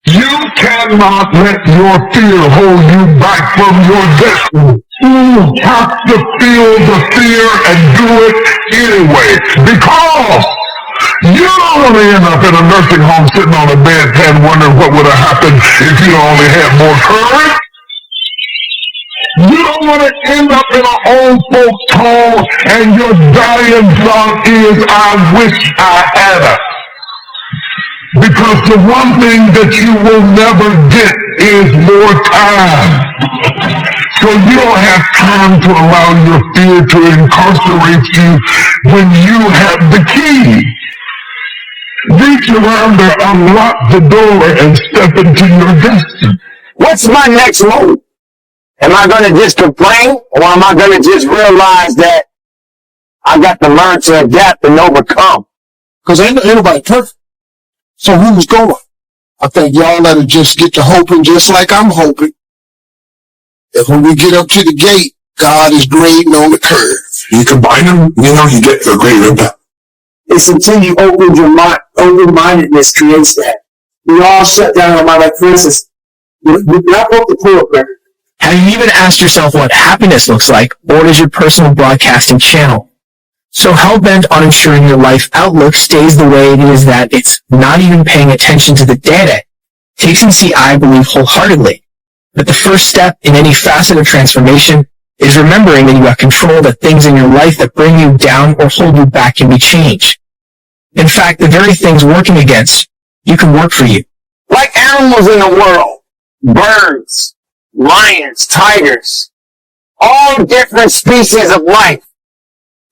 You cannot let your fear hold you back from your destiny. You have to feel the fear and do it anyway, because you don't want to end up in a nursing home sitting on a bedpan wondering what would have happened if you only had more courage. You don't want to end up in an old folks' home and your dying thought is, I wish I had it. Because the one thing that you will never get is more time. So you don't have time to allow your fear to incarcerate you when you have the key. Reach around there, unlock the door, and step into your destiny. What's my next move? Am I going to just complain, or am I going to just realize that I got to learn to adapt and overcome? Because ain't nobody perfect. So who's going? I think y'all let it just get to hoping just like I'm hoping. That when we get up to the gate, God is grading on the curve. You combine them, you get a great impact. It's until you open your mind, open-mindedness creates that. We all shut down our mind. Like, for instance, I wrote the poem. Have you even asked yourself what happiness looks like, or does your personal broadcasting channel? So hell-bent on ensuring your life outlook stays the way it is that it's not even paying attention to the data takes and see I believe wholeheartedly that the first step in any facet of transformation is remembering that you have control, that things in your life that bring you down or hold you back can be changed. In fact, the very things working against you can work for you. Like animals in the world, birds, lions, tigers, all different species of life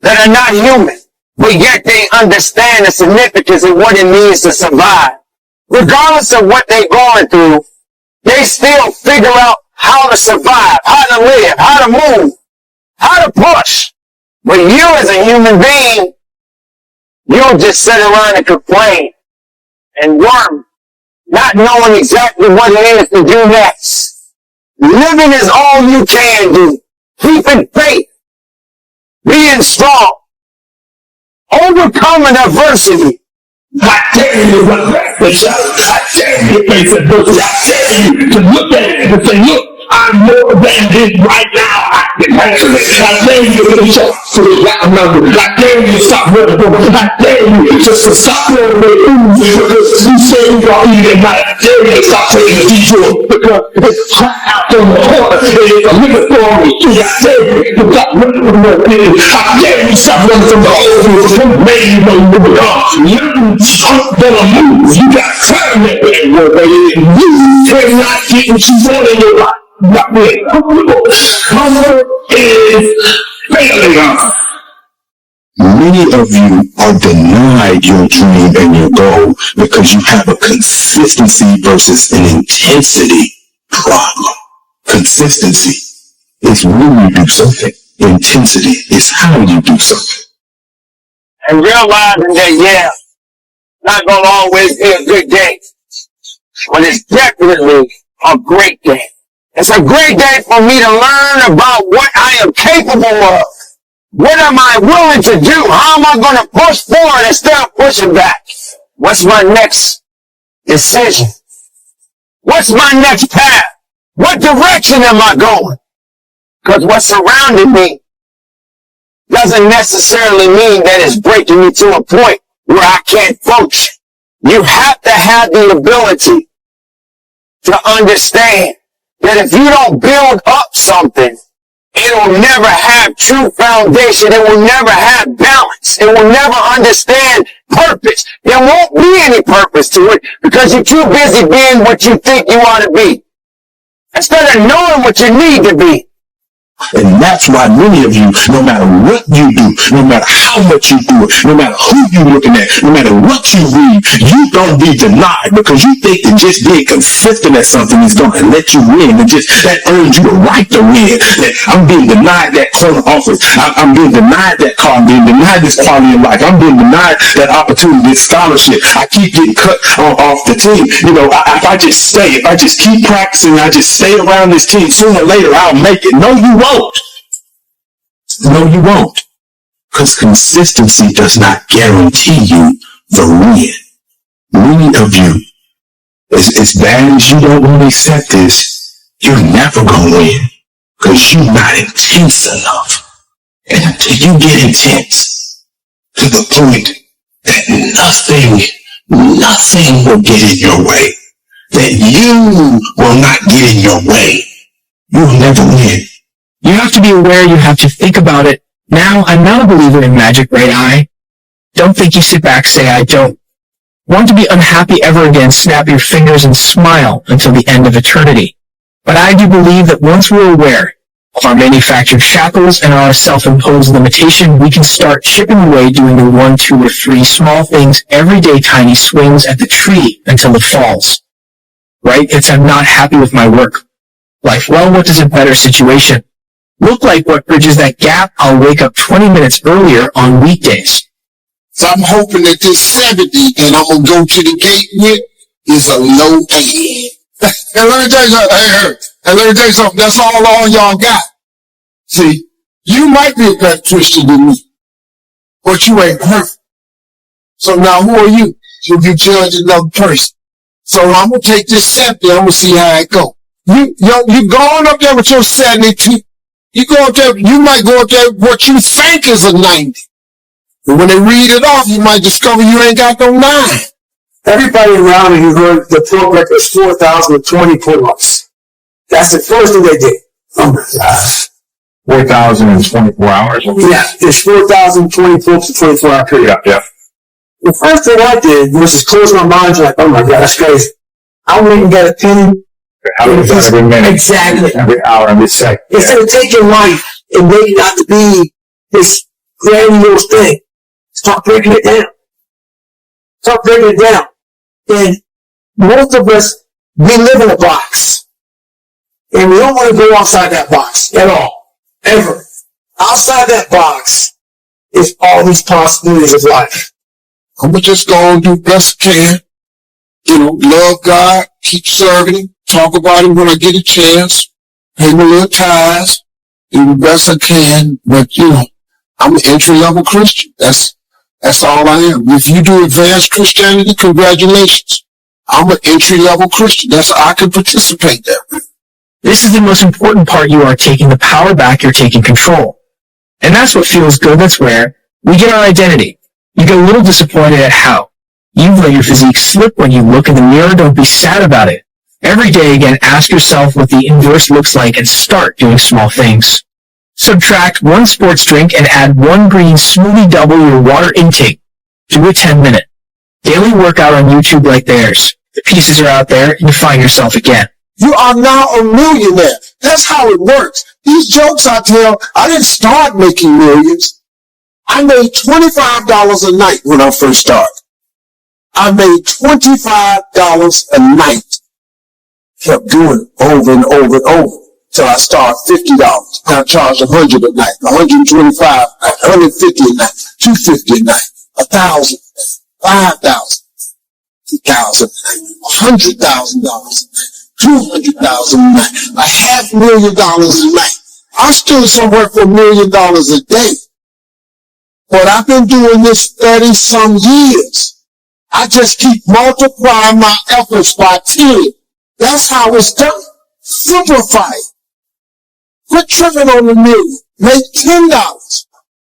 that are not human, but yet they understand the significance of what it means to survive. Regardless of what they're going through, they still figure out how to survive, how to live, how to move, how to push. But you as a human being, you don't just sit around and complain and worm, not knowing exactly what it is to do next. Living is all you can do. Keeping faith. Being strong. Overcoming adversity. I dare you to run back the shot. I dare you to face adversity. I dare you to look at it and say, look, I'm more than this right now. I dare you to show to the black number. I dare you to stop running from it. I dare you to stop running away. You say you are eating night. I dare you to stop taking the detour because it's crack out on the corner. It's a limit for me. I dare you to stop running from the business. I dare you to stop running from the old people. Maybe you know you will come. Learn gonna move. You got time that way, baby. You cannot get what you want in your life. Not really. Comfort is failure. Many of you are denied your dream and your goal because you have a consistency versus an intensity problem. Consistency is when you do something. Intensity is how you do something. And realizing that, not gonna always be a good day, but it's definitely a great day. It's a great day for me to learn about what I am capable of. What am I willing to do? How am I going to push forward instead of pushing back? What's my next decision? What's my next path? What direction am I going? Because what's surrounding me doesn't necessarily mean that it's breaking me to a point where I can't function. You have to have the ability to understand that if you don't build up something, it will never have true foundation. It will never have balance. It will never understand purpose. There won't be any purpose to it because you're too busy being what you think you ought to be instead of knowing what you need to be. And that's why many of you, no matter what you do, no matter how much you do it, no matter who you're looking at, no matter what you read, you don't be denied because you think that just being consistent at something is going to let you win. And just that earns you the right to win. That I'm being denied that corner office. I'm being denied that car. I'm being denied this quality of life. I'm being denied that opportunity, this scholarship. I keep getting cut off the team. You know, if I just stay, if I just keep practicing, I just stay around this team, sooner or later I'll make it. No, you won't. No, you won't. Because consistency does not guarantee you the win. Many of you, as bad as you don't want to accept this, you're never going to win because you're not intense enough. And until you get intense to the point that nothing will get in your way, that you will not get in your way, you'll never win. You have to be aware, you have to think about it. Now, I'm not a believer in magic, right? I don't think you sit back, say, I don't want to be unhappy ever again, snap your fingers and smile until the end of eternity. But I do believe that once we're aware of our manufactured shackles and our self-imposed limitation, we can start chipping away doing the 1, 2, or 3 small things every day, tiny swings at the tree until it falls. Right? It's I'm not happy with my work life. Well, what does a better situation look like? What bridges that gap? I'll wake up 20 minutes earlier on weekdays. So I'm hoping that this 70 that I'm going to go to the gate with is a low end. And let me tell you something, and let me tell you something, that's all y'all got. See, you might be a better Christian than me, but you ain't perfect. So now who are you if you judge another person? So I'm going to take this 70, I'm going to see how it go. You going up there with your 72, you go up there, you might go up there with what you think is a 90. And when they read it off, you might discover you ain't got no 9. Everybody around me who heard the pull record was 4,020 pull-ups. That's the first thing they did. Oh my gosh. 4,000 in 24 hours? Yeah, there's 4,020 pull-ups in 24-hour period. Yeah. The first thing I did was just close my mind to like, oh my God, that's crazy. I went and got a penny. Every minute. Exactly. Every hour, every second. Instead of taking life and making it out to be this grandiose thing, start breaking it down. Start breaking it down. And most of us, we live in a box. And we don't want to go outside that box at all. Ever. Outside that box is all these possibilities of life. I'm going to just go and do best I can. Love God, keep serving Him, talk about Him when I get a chance, pay my little tithes, do the best I can. But, I'm an entry-level Christian. That's all I am. If you do advanced Christianity, congratulations. I'm an entry-level Christian. I can participate there. This is the most important part. You are taking the power back. You're taking control. And that's what feels good. That's where we get our identity. You get a little disappointed at how you've let your physique slip when you look in the mirror. Don't be sad about it. Every day, again, ask yourself what the inverse looks like and start doing small things. Subtract 1 sports drink and add 1 green smoothie. Double your water intake. Do a 10-minute daily workout on YouTube like theirs. The pieces are out there and you find yourself again. You are now a millionaire. That's how it works. These jokes I tell, I didn't start making millions. I made $25 a night when I first started. I made $25 a night. Kept doing it over and over and over till I started $50. Now I charge $100 a night, $125 a night, $150 a night, $250 a night, $1,000, $5,000, $2,000, $100,000, $200,000 a night, $500,000 a night. I'm still somewhere for $1 million a day. But I've been doing this 30-some years. I just keep multiplying my efforts by 10. That's how it's done. Simplify it. Quit tripping on the million. Make $10.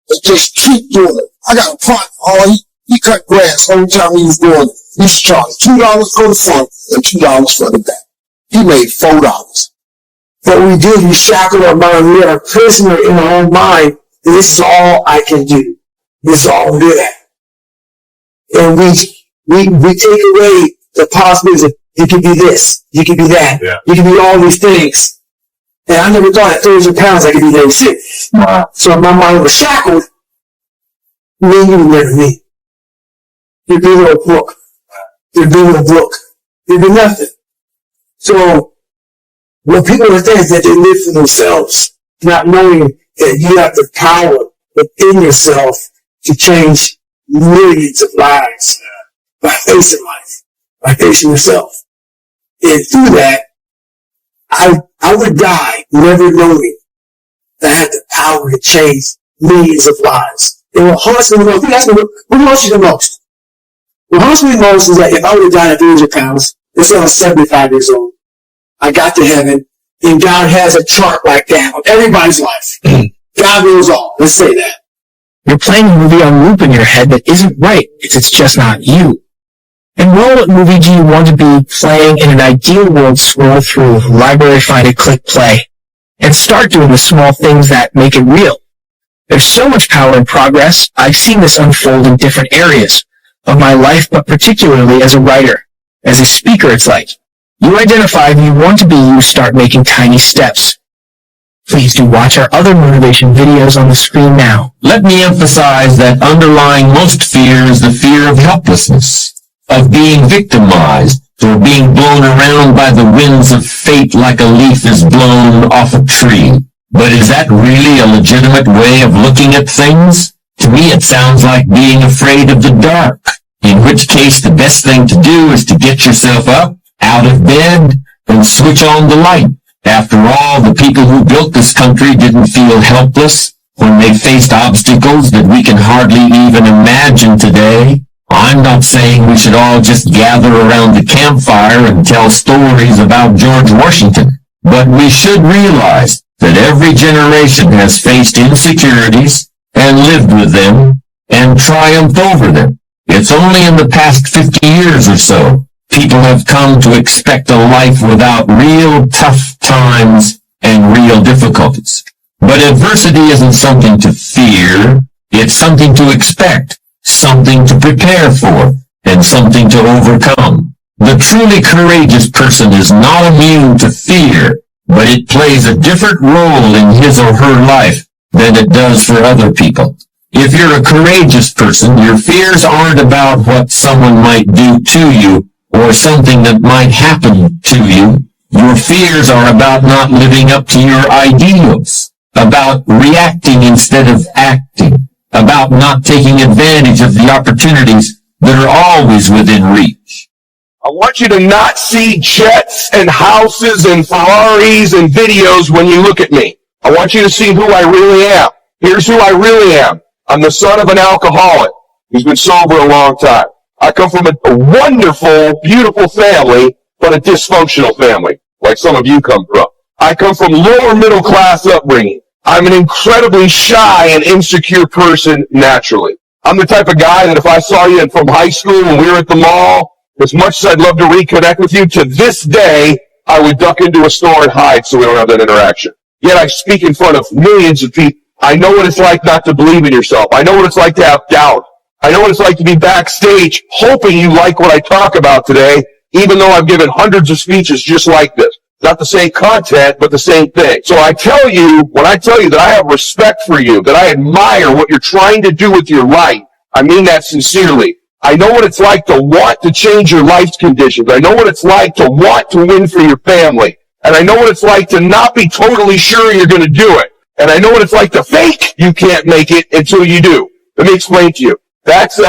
But just keep doing it. I got a partner. He cut grass every time he was doing it. He used to charge $2 for the front and $2 for the back. He made $4. What we do, we shackle our mind. We are a prisoner in our own mind. This is all I can do. This is all I'm good at. And we take away the possibilities of you can be this, you can be that, you can be all these things. And I never thought at 300 pounds I could be that sick. So my mind was shackled. Me, you would never be. You'd be a little book. You'd be a little book. You'd be nothing. So what people understand is that they live for themselves, not knowing that you have the power within yourself to change millions of lives by facing life, by facing yourself. And through that, I would die never knowing that I had the power to change millions of lives. And what haunts me the most, what haunts you the most? What haunts me the most is that if I would have died at 300 pounds, This is when I was 75 years old. I got to heaven, and God has a chart like that on everybody's life. God knows all. Let's say that. You're playing a movie on loop in your head that isn't right. It's just not you. And well, what movie do you want to be playing in an ideal world? Scroll through, library, find it, click play, and start doing the small things that make it real. There's so much power in progress. I've seen this unfold in different areas of my life, but particularly as a writer. As a speaker, it's like, you identify who you want to be, you start making tiny steps. Please do watch our other motivation videos on the screen now. Let me emphasize that underlying most fear is the fear of helplessness, of being victimized, or being blown around by the winds of fate like a leaf is blown off a tree. But is that really a legitimate way of looking at things? To me, it sounds like being afraid of the dark, in which case the best thing to do is to get yourself up, out of bed, and switch on the light. After all, the people who built this country didn't feel helpless when they faced obstacles that we can hardly even imagine today. I'm not saying we should all just gather around the campfire and tell stories about George Washington, but we should realize that every generation has faced insecurities and lived with them and triumphed over them. It's only in the past 50 years or so people have come to expect a life without real tough times and real difficulties. But adversity isn't something to fear. It's something to expect, something to prepare for, and something to overcome. The truly courageous person is not immune to fear, but it plays a different role in his or her life than it does for other people. If you're a courageous person, your fears aren't about what someone might do to you or something that might happen to you. Your fears are about not living up to your ideals, about reacting instead of acting, about not taking advantage of the opportunities that are always within reach. I want you to not see jets and houses and Ferraris and videos when you look at me. I want you to see who I really am. Here's who I really am. I'm the son of an alcoholic who's been sober a long time. I come from a wonderful, beautiful family, but a dysfunctional family, like some of you come from. I come from lower middle class upbringing. I'm an incredibly shy and insecure person naturally. I'm the type of guy that if I saw you from high school when we were at the mall, as much as I'd love to reconnect with you, to this day, I would duck into a store and hide so we don't have that interaction. Yet I speak in front of millions of people. I know what it's like not to believe in yourself. I know what it's like to have doubt. I know what it's like to be backstage hoping you like what I talk about today, even though I've given hundreds of speeches just like this. Not the same content, but the same thing. So I tell you, when I tell you that I have respect for you, that I admire what you're trying to do with your life, I mean that sincerely. I know what it's like to want to change your life's conditions. I know what it's like to want to win for your family. And I know what it's like to not be totally sure you're going to do it. And I know what it's like to fake you can't make it until you do. Let me explain to you. That's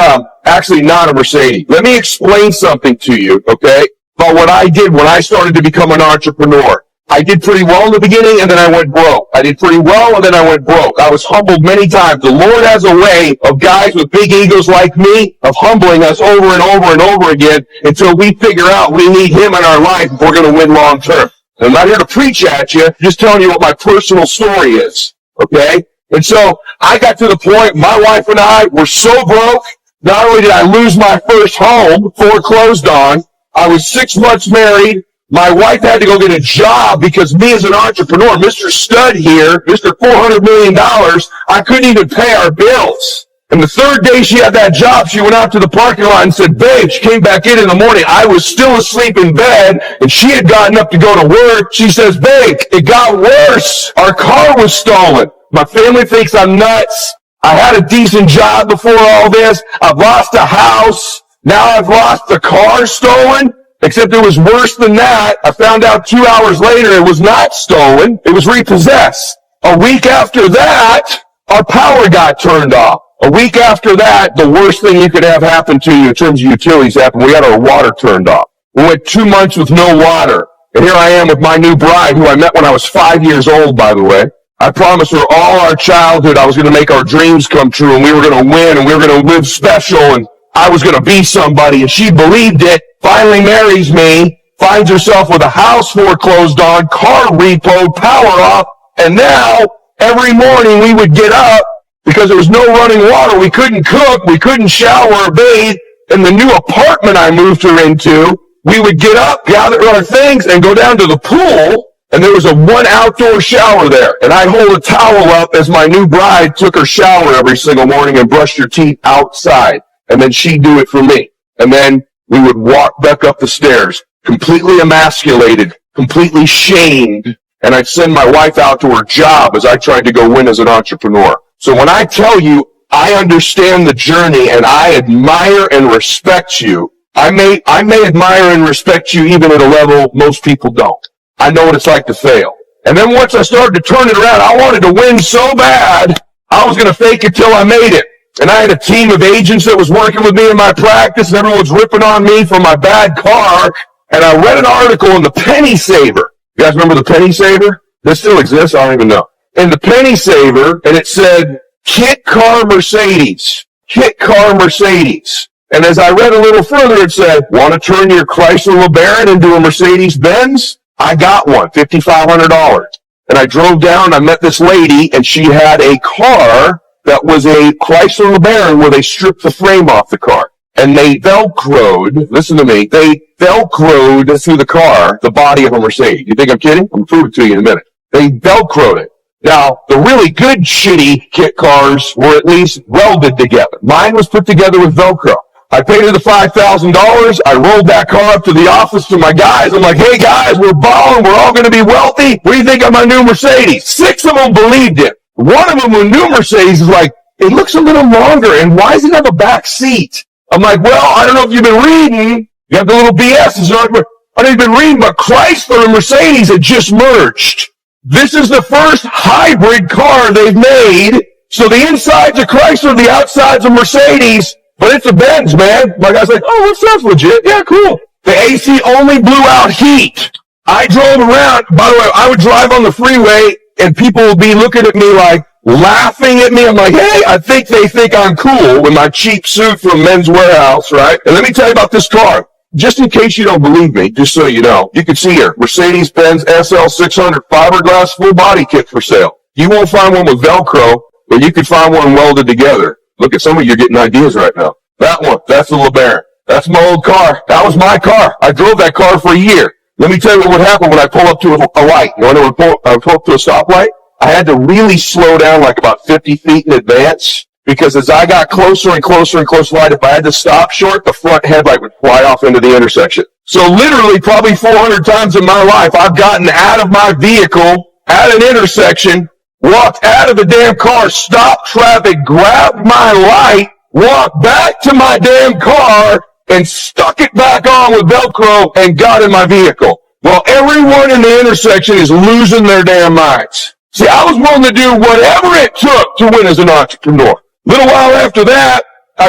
actually not a Mercedes. Let me explain something to you, okay, about what I did when I started to become an entrepreneur. I did pretty well in the beginning, and then I went broke. I did pretty well, and then I went broke. I was humbled many times. The Lord has a way of guys with big egos like me of humbling us over and over and over again until we figure out we need Him in our life if we're going to win long term. And I'm not here to preach at you, just telling you what my personal story is, okay? And so I got to the point, my wife and I were so broke, not only did I lose my first home, foreclosed on, I was 6 months married. My wife had to go get a job because me as an entrepreneur, Mr. Stud here, Mr. $400 million, I couldn't even pay our bills. And the third day she had that job, she went out to the parking lot and said, babe, she came back in the morning. I was still asleep in bed and she had gotten up to go to work. She says, babe, it got worse. Our car was stolen. My family thinks I'm nuts. I had a decent job before all this. I've lost a house. Now I've lost the car stolen. Except it was worse than that. I found out 2 hours later it was not stolen. It was repossessed. A week after that, our power got turned off. A week after that, the worst thing you could have happen to you in terms of utilities happened. We had our water turned off. We went 2 months with no water. And here I am with my new bride, who I met when I was 5 years old, by the way. I promised her all our childhood I was going to make our dreams come true, and we were going to win, and we were going to live special, and I was going to be somebody, and she believed it. finally marries me, finds herself with a house foreclosed on, car repoed, power off, and now every morning we would get up because there was no running water. We couldn't cook, we couldn't shower or bathe. In the new apartment I moved her into, we would get up, gather our things, and go down to the pool, and there was a one outdoor shower there. And I'd hold a towel up as my new bride took her shower every single morning and brushed her teeth outside. And then she'd do it for me. And then we would walk back up the stairs, completely emasculated, completely shamed, and I'd send my wife out to her job as I tried to go win as an entrepreneur. So when I tell you I understand the journey and I admire and respect you, I may admire and respect you even at a level most people don't. I know what it's like to fail. And then once I started to turn it around, I wanted to win so bad, I was going to fake it till I made it. And I had a team of agents that was working with me in my practice, and everyone was ripping on me for my bad car. And I read an article in the Penny Saver. You guys remember the Penny Saver? This still exists? I don't even know. In the Penny Saver, and it said, Kit Car Mercedes. Kit Car Mercedes. And as I read a little further, it said, want to turn your Chrysler LeBaron into a Mercedes-Benz? I got one, $5,500. And I drove down, I met this lady, and she had a car that was a Chrysler LeBaron where they stripped the frame off the car. And they Velcroed, listen to me, they Velcroed through the car the body of a Mercedes. You think I'm kidding? I'm going to prove it to you in a minute. They Velcroed it. Now, the really good shitty kit cars were at least welded together. Mine was put together with Velcro. I paid her the $5,000. I rolled that car up to the office to my guys. I'm like, hey guys, we're balling. We're all going to be wealthy. What do you think of my new Mercedes? 6 of them believed it. One of them, who knew Mercedes, is like, it looks a little longer, and why does it have a back seat? I'm like, well, I don't know if you've been reading. You have the little BS. I don't know if you've been reading, but Chrysler and Mercedes had just merged. This is the first hybrid car they've made. So the inside's a Chrysler, the outside's a Mercedes, but it's a Benz, man. My guy's like, oh, that sounds legit. Yeah, cool. The AC only blew out heat. I drove around. By the way, I would drive on the freeway, and people would be looking at me like, laughing at me. I'm like, hey, I think they think I'm cool with my cheap suit from Men's Warehouse, right? And let me tell you about this car. Just in case you don't believe me, just so you know, you can see here, Mercedes-Benz SL600 fiberglass full body kit for sale. You won't find one with Velcro, but you can find one welded together. Look at some of you getting ideas right now. That one, that's the LeBaron. That's my old car. That was my car. I drove that car for a year. Let me tell you what would happen when I pull up to a light. You know, when I pull up to a stoplight, I had to really slow down like about 50 feet in advance, because as I got closer and closer and closer to light, if I had to stop short, the front headlight would fly off into the intersection. So literally probably 400 times in my life, I've gotten out of my vehicle at an intersection, walked out of the damn car, stopped traffic, grabbed my light, walked back to my damn car, and stuck it back on with Velcro and got in my vehicle. Well, everyone in the intersection is losing their damn minds. See, I was willing to do whatever it took to win as an entrepreneur. A little while after that,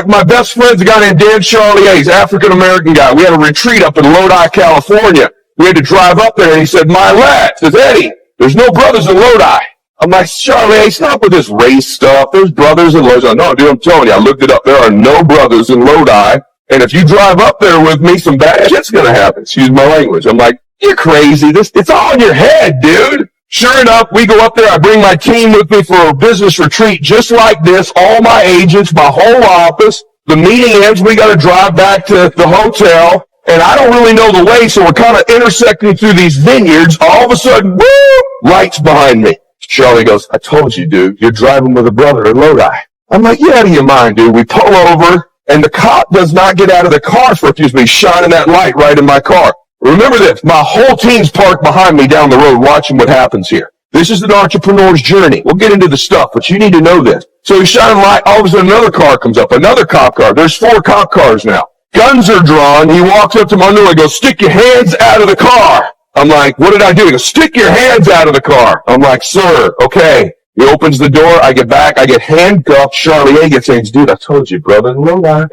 my best friend's a guy named Dan Charlier. He's an African-American guy. We had a retreat up in Lodi, California. We had to drive up there, and he said, my lad, says, Eddie, there's no brothers in Lodi. I'm like, Charlier, stop with this race stuff. There's brothers in Lodi. No, dude, I'm telling you, I looked it up. There are no brothers in Lodi. And if you drive up there with me, some bad shit's going to happen. Excuse my language. I'm like, you're crazy. It's all in your head, dude. Sure enough, we go up there. I bring my team with me for a business retreat just like this. All my agents, my whole office. The meeting ends. We got to drive back to the hotel. And I don't really know the way, so we're kind of intersecting through these vineyards. All of a sudden, woo, lights behind me. Charlie goes, I told you, dude, you're driving with a brother in Lodi. I'm like, you're out of your mind, dude. We pull over, and the cop does not get out of the car for a few minutes, shining that light right in my car. Remember this, my whole team's parked behind me down the road watching what happens here. This is an entrepreneur's journey. We'll get into the stuff, but you need to know this. So he's shining light, all of a sudden another car comes up, another cop car. There's 4 cop cars now. Guns are drawn. He walks up to my window and goes, stick your hands out of the car. I'm like, what did I do? He goes, stick your hands out of the car. I'm like, sir, okay. He opens the door. I get back. I get handcuffed. Charlier gets in. Dude, I told you, brother.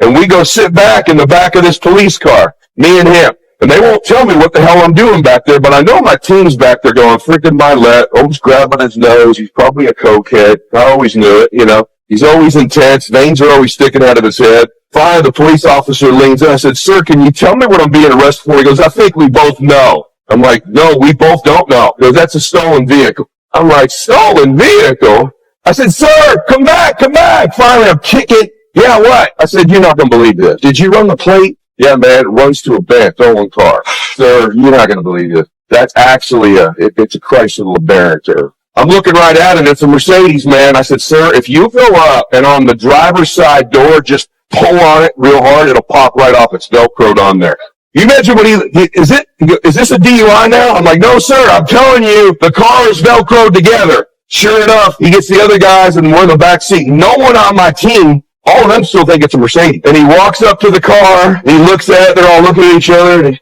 And we go sit back in the back of this police car, me and him. And they won't tell me what the hell I'm doing back there, but I know my team's back there going, freaking Milet, always grabbing his nose. He's probably a cokehead. I always knew it, you know. He's always intense. Veins are always sticking out of his head. Finally, the police officer leans in. I said, sir, can you tell me what I'm being arrested for? He goes, I think we both know. I'm like, no, we both don't know. He goes, that's a stolen vehicle. I'm like, stolen vehicle? I said, sir, come back, come back. Finally, I'm kicking. Yeah, what? I said, you're not going to believe this. Did you run the plate? Yeah, man, it runs to a bank, stolen car. Sir, you're not going to believe this. That's actually it's a Chrysler LeBaron, sir. I'm looking right at it. It's a Mercedes, man. I said, sir, if you go up and on the driver's side door, just pull on it real hard, it'll pop right off. It's Velcroed on there. You mentioned what is this a DUI now? I'm like, no, sir, I'm telling you, the car is Velcroed together. Sure enough, he gets the other guys and we're in the back seat. No one on my team, all of them still think it's a Mercedes. And he walks up to the car, and he looks at it, they're all looking at each other, and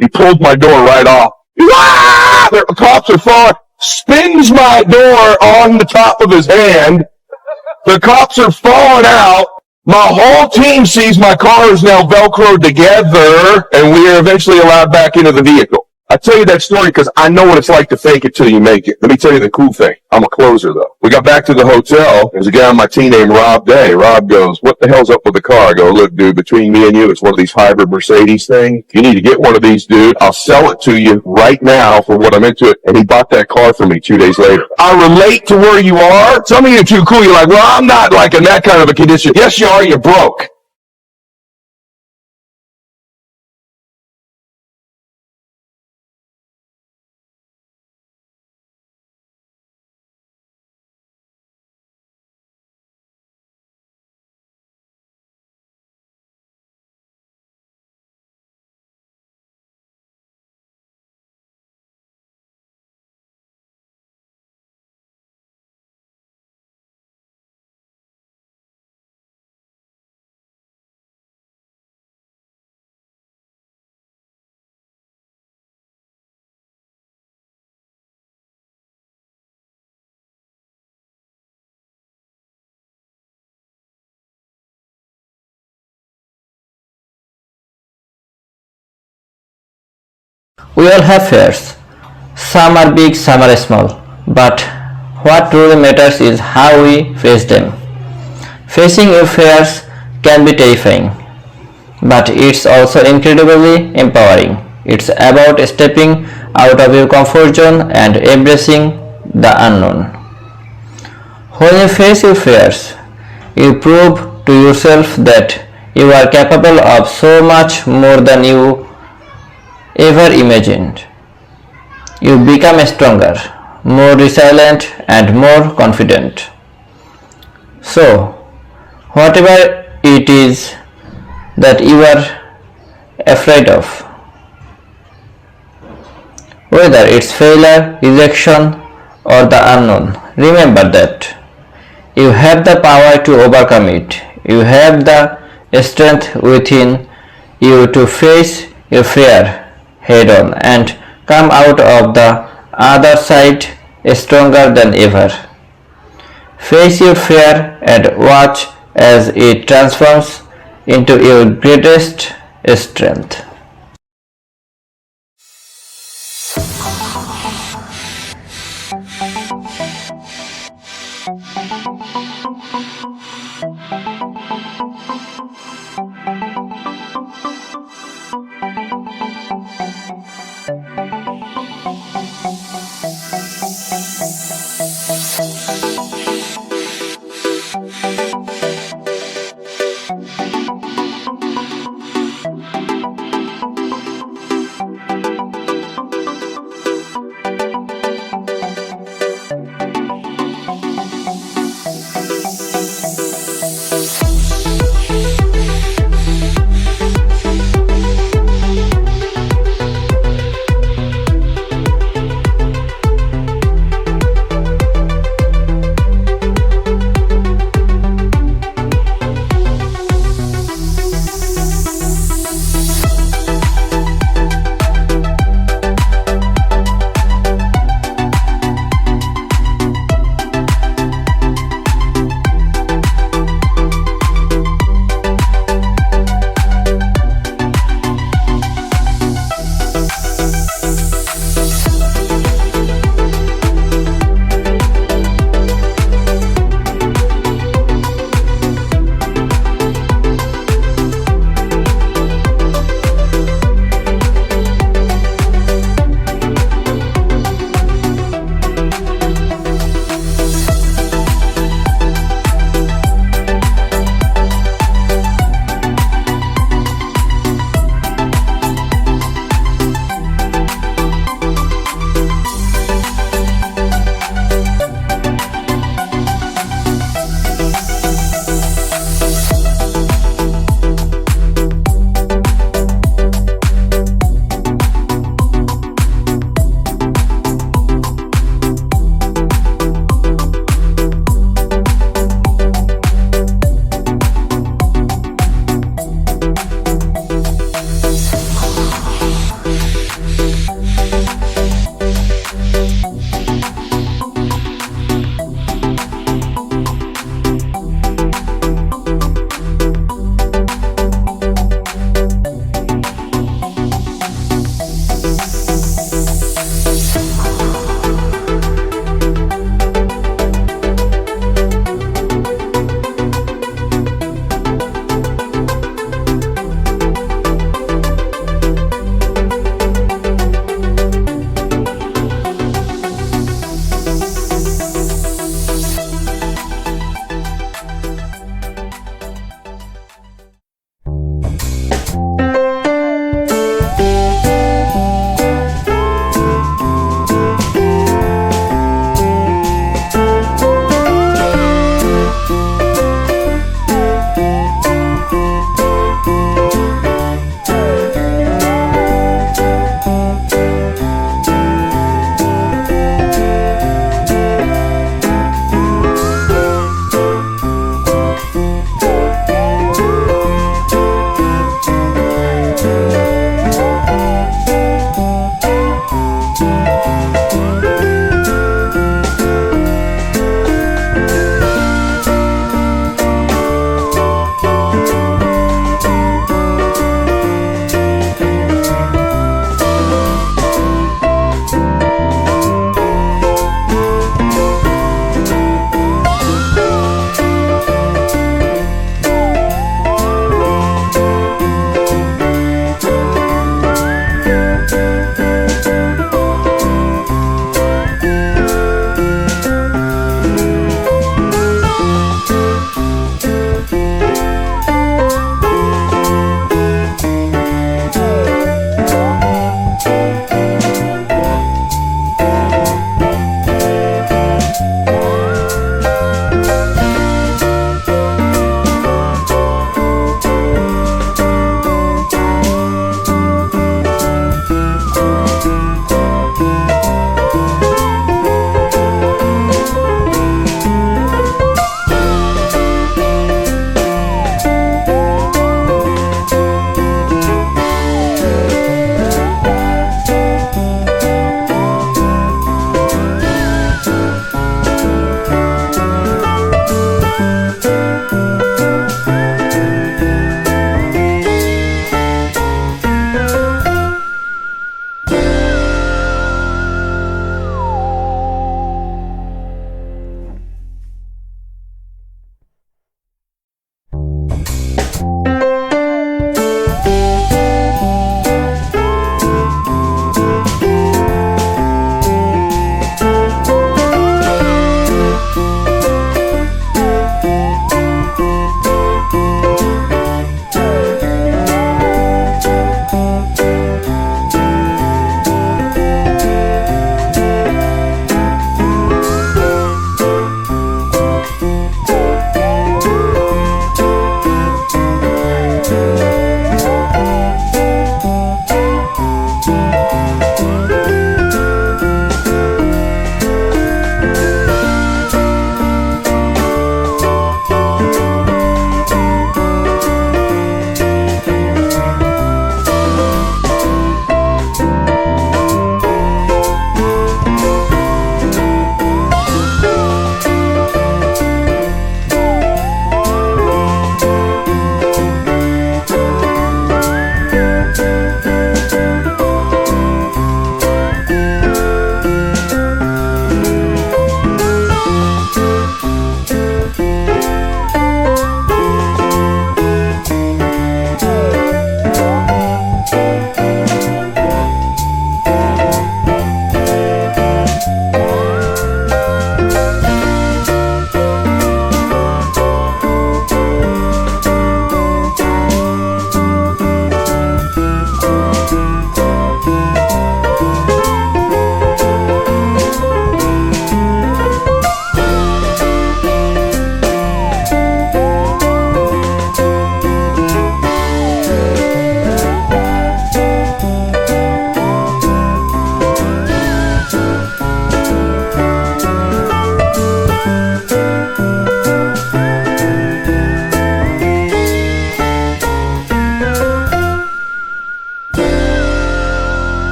he pulls my door right off. Ah! The cops are falling, spins my door on the top of his hand. The cops are falling out. My whole team sees my car is now Velcroed together, and we are eventually allowed back into the vehicle. I tell you that story because I know what it's like to fake it till you make it. Let me tell you the cool thing. I'm a closer, though. We got back to the hotel. There's a guy on my team named Rob Day. Rob goes, what the hell's up with the car? I go, look, dude, between me and you, it's one of these hybrid Mercedes things. You need to get one of these, dude. I'll sell it to you right now for what I'm into it. And he bought that car for me 2 days later. I relate to where you are. Some of you are too cool. You're like, well, I'm not like in that kind of a condition. Yes, you are. You're broke. We all have fears. Some are big, some are small. But what truly matters is how we face them. Facing your fears can be terrifying, but it's also incredibly empowering. It's about stepping out of your comfort zone and embracing the unknown. When you face your fears, you prove to yourself that you are capable of so much more than you ever imagined. You become stronger, more resilient, and more confident. So, whatever it is that you are afraid of, whether it's failure, rejection, or the unknown, remember that you have the power to overcome it. You have the strength within you to face your fear head on and come out of the other side stronger than ever. Face your fear and watch as it transforms into your greatest strength.